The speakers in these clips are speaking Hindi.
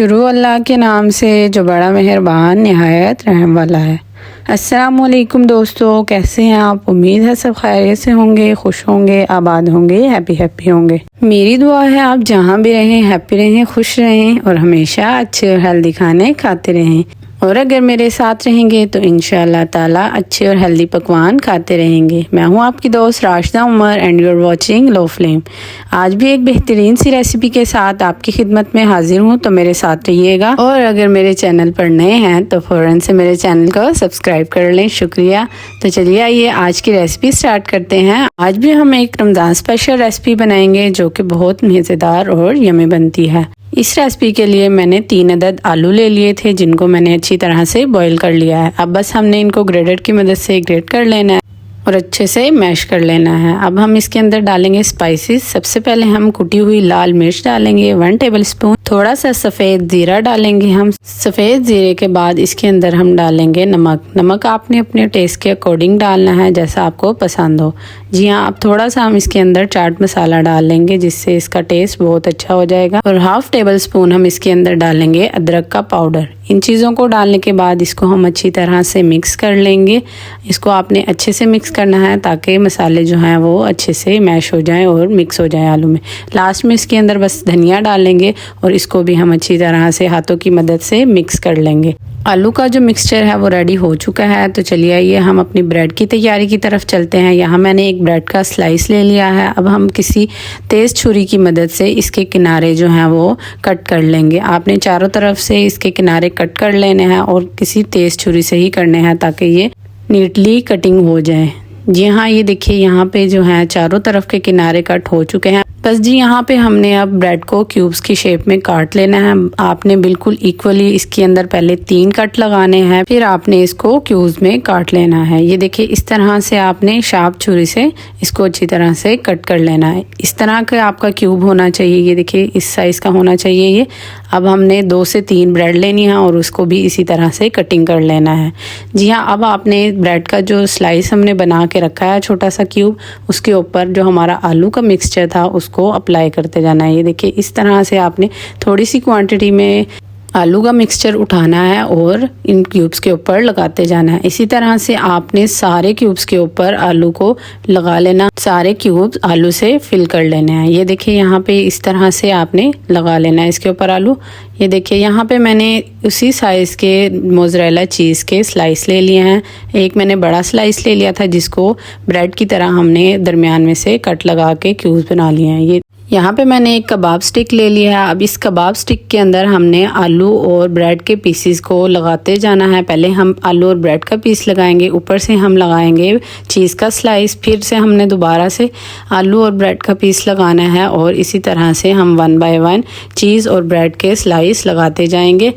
शुरू अल्लाह के नाम से जो बड़ा मेहरबान निहायत रहम वाला है। अस्सलामुअलैकुम दोस्तों, कैसे हैं आप? उम्मीद है सब खैरियत से होंगे, खुश होंगे, आबाद होंगे, हैप्पी होंगे। मेरी दुआ है आप जहाँ भी रहें हैप्पी रहें, खुश रहें और हमेशा अच्छे और हेल्दी खाने खाते रहें। और अगर मेरे साथ रहेंगे तो इंशाअल्लाह ताला अच्छे और हेल्दी पकवान खाते रहेंगे। मैं हूं आपकी दोस्त Rashida Umar and you are watching low flame. आज भी एक बेहतरीन सी रेसिपी के साथ आपकी खिदमत में हाजिर हूं, तो मेरे साथ रहिएगा। और अगर मेरे चैनल पर नए हैं तो फ़ौरन से मेरे चैनल को सब्सक्राइब कर लें, शुक्रिया। तो चलिए आइए आज की रेसिपी स्टार्ट करते हैं। आज भी हम एक रमज़ान स्पेशल रेसिपी बनाएंगे जो कि बहुत मज़ेदार और यम्मी बनती है। इस रेसिपी के लिए मैंने 3 अदद आलू ले लिए थे, जिनको मैंने अच्छी तरह से बॉईल कर लिया है। अब बस हमने इनको ग्रेटर की मदद से ग्रेट कर लेना है और अच्छे से मैश कर लेना है। अब हम इसके अंदर डालेंगे स्पाइसेस। सबसे पहले हम कुटी हुई लाल मिर्च डालेंगे 1 टेबलस्पून। थोड़ा सा सफ़ेद ज़ीरा डालेंगे हम। सफ़ेद ज़ीरे के बाद इसके अंदर हम डालेंगे नमक। नमक आपने अपने टेस्ट के अकॉर्डिंग डालना है, जैसा आपको पसंद हो। जी हाँ, अब थोड़ा सा हम इसके अंदर चाट मसाला डाल लेंगे, जिससे इसका टेस्ट बहुत अच्छा हो जाएगा। और 1/2 टेबलस्पून हम इसके अंदर डालेंगे अदरक का पाउडर। इन चीज़ों को डालने के बाद इसको हम अच्छी तरह से मिक्स कर लेंगे। इसको आपने अच्छे से मिक्स करना है ताकि मसाले जो हैं वो अच्छे से मैश हो जाएं और मिक्स हो जाएं आलू में। लास्ट में इसके अंदर बस धनिया डालेंगे और इसको भी हम अच्छी तरह से हाथों की मदद से मिक्स कर लेंगे। आलू का जो मिक्सचर है वो रेडी हो चुका है। तो चलिए आइए हम अपनी ब्रेड की तैयारी की तरफ चलते हैं। यहाँ मैंने एक ब्रेड का स्लाइस ले लिया है। अब हम किसी तेज़ छुरी की मदद से इसके किनारे जो हैं वो कट कर लेंगे। आपने चारों तरफ से इसके किनारे कट कर लेने हैं और किसी तेज़ छुरी से ही करने हैं ताकि ये नीटली कटिंग हो जाए। जी हाँ, ये देखिए यहाँ पे जो है चारों तरफ के किनारे कट हो चुके हैं। बस जी यहाँ पे हमने अब ब्रेड को क्यूब्स की शेप में काट लेना है। आपने बिल्कुल इक्वली इसके अंदर पहले 3 कट लगाने हैं, फिर आपने इसको क्यूब्स में काट लेना है। ये देखिए इस तरह से आपने शार्प छुरी से इसको अच्छी तरह से कट कर लेना है। इस तरह का आपका क्यूब होना चाहिए। ये देखिए इस साइज़ का होना चाहिए ये। अब हमने 2 से 3 ब्रेड लेनी है और उसको भी इसी तरह से कटिंग कर लेना है। जी हाँ, अब आपने ब्रेड का जो स्लाइस हमने बना के रखा है छोटा सा क्यूब, उसके ऊपर जो हमारा आलू का मिक्सचर था उसको अप्लाई करते जाना है। ये देखिए इस तरह से आपने थोड़ी सी क्वांटिटी में आलू का मिक्सचर उठाना है और इन क्यूब्स के ऊपर लगाते जाना है। इसी तरह से आपने सारे क्यूब्स के ऊपर आलू को लगा लेना। सारे क्यूब्स आलू से फिल कर लेने हैं। ये देखिए यहाँ पे इस तरह से आपने लगा लेना है इसके ऊपर आलू। ये देखिए यहाँ पे मैंने उसी साइज़ के मोज़रेला चीज़ के स्लाइस ले लिए हैं। एक मैंने बड़ा स्लाइस ले लिया था जिसको ब्रेड की तरह हमने दरमियान में से कट लगा के क्यूब्स बना लिए हैं। ये यहाँ पे मैंने एक कबाब स्टिक ले लिया है। अब इस कबाब स्टिक के अंदर हमने आलू और ब्रेड के पीसेस को लगाते जाना है। पहले हम आलू और ब्रेड का पीस लगाएंगे, ऊपर से हम लगाएंगे चीज़ का स्लाइस, फिर से हमने दोबारा से आलू और ब्रेड का पीस लगाना है और इसी तरह से हम 1 बाय 1 चीज़ और ब्रेड के स्लाइस लगाते जाएंगे।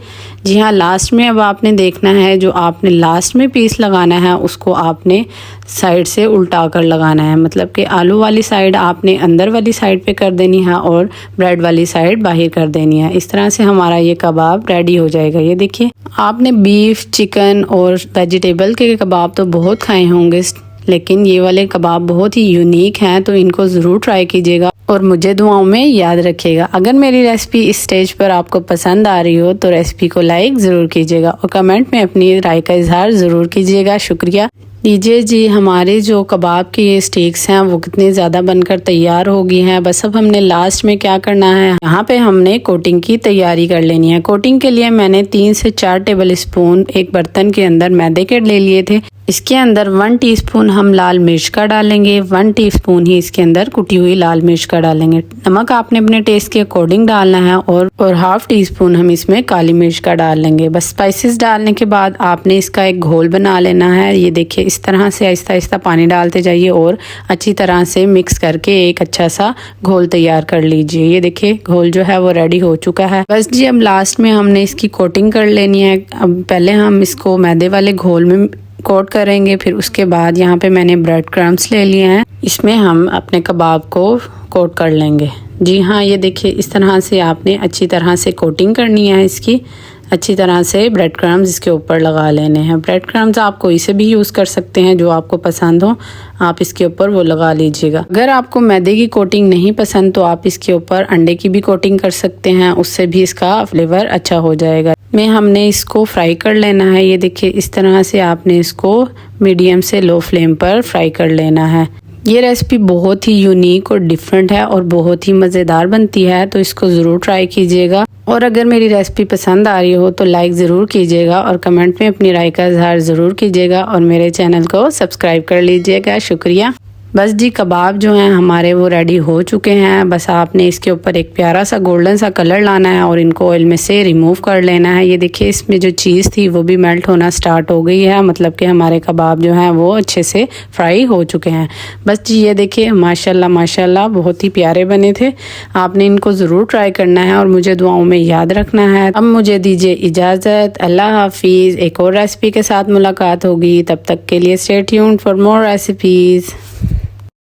जी हाँ, लास्ट में अब आपने देखना है जो आपने लास्ट में पीस लगाना है उसको आपने साइड से उल्टा कर लगाना है। मतलब कि आलू वाली साइड आपने अंदर वाली साइड पे कर देनी है और ब्रेड वाली साइड बाहर कर देनी है। इस तरह से हमारा ये कबाब रेडी हो जाएगा। ये देखिए आपने बीफ, चिकन और वेजिटेबल के कबाब तो बहुत खाए होंगे, लेकिन ये वाले कबाब बहुत ही यूनिक हैं, तो इनको ज़रूर ट्राई कीजिएगा और मुझे दुआओं में याद रखिएगा। अगर मेरी रेसिपी इस स्टेज पर आपको पसंद आ रही हो तो रेसिपी को लाइक ज़रूर कीजिएगा और कमेंट में अपनी राय का इजहार ज़रूर कीजिएगा। शुक्रिया। लीजिए जी, हमारे जो कबाब के ये स्टेक्स हैं वो कितनी ज़्यादा बनकर तैयार हो गई हैं। बस अब हमने लास्ट में क्या करना है, यहाँ पे हमने कोटिंग की तैयारी कर लेनी है। कोटिंग के लिए मैंने 3 से 4 टेबलस्पून एक बर्तन के अंदर मैदे के ले लिए थे। इसके अंदर 1 टीस्पून हम लाल मिर्च का डालेंगे, 1 टीस्पून ही इसके अंदर कुटी हुई लाल मिर्च का डालेंगे। नमक आपने अपने टेस्ट के अकॉर्डिंग डालना है और 1/2 टीस्पून हम इसमें काली मिर्च का डाल लेंगे। बस स्पाइसेस डालने के बाद आपने इसका एक घोल बना लेना है। ये देखिए इस तरह से आहिस्ता आहिस्ता पानी डालते जाइए और अच्छी तरह से मिक्स करके एक अच्छा सा घोल तैयार कर लीजिए। ये देखिए घोल जो है वो रेडी हो चुका है। बस जी अब लास्ट में हमने इसकी कोटिंग कर लेनी है। अब पहले हम इसको मैदे वाले घोल में कोट करेंगे, फिर उसके बाद यहाँ पे मैंने ब्रेड क्रम्स ले लिए हैं, इसमें हम अपने कबाब को कोट कर लेंगे। जी हाँ, ये देखिए इस तरह से आपने अच्छी तरह से कोटिंग करनी है इसकी। अच्छी तरह से ब्रेड क्रम्स इसके ऊपर लगा लेने हैं। ब्रेड क्रम्स आप कोई से भी यूज़ कर सकते हैं, जो आपको पसंद हो आप इसके ऊपर वो लगा लीजिएगा। अगर आपको मैदे की कोटिंग नहीं पसंद तो आप इसके ऊपर अंडे की भी कोटिंग कर सकते हैं, उससे भी इसका फ्लेवर अच्छा हो जाएगा। में हमने इसको फ्राई कर लेना है। ये देखिए इस तरह से आपने इसको मीडियम से लो फ्लेम पर फ्राई कर लेना है। ये रेसिपी बहुत ही यूनिक और डिफरेंट है और बहुत ही मज़ेदार बनती है, तो इसको ज़रूर ट्राई कीजिएगा। और अगर मेरी रेसिपी पसंद आ रही हो तो लाइक ज़रूर कीजिएगा और कमेंट में अपनी राय का इजहार ज़रूर कीजिएगा और मेरे चैनल को सब्सक्राइब कर लीजिएगा। शुक्रिया। बस जी कबाब जो हैं हमारे वो रेडी हो चुके हैं। बस आपने इसके ऊपर एक प्यारा सा गोल्डन सा कलर लाना है और इनको ऑयल में से रिमूव कर लेना है। ये देखिए इसमें जो चीज़ थी वो भी मेल्ट होना स्टार्ट हो गई है, मतलब कि हमारे कबाब जो हैं वो अच्छे से फ्राई हो चुके हैं। बस जी ये देखिए माशाल्लाह माशाल्लाह बहुत ही प्यारे बने थे। आपने इनको ज़रूर ट्राई करना है और मुझे दुआओं में याद रखना है। अब मुझे दीजिए इजाज़त, अल्लाह हाफिज़। एक और रेसिपी के साथ मुलाकात होगी, तब तक के लिए stay tuned for more recipes.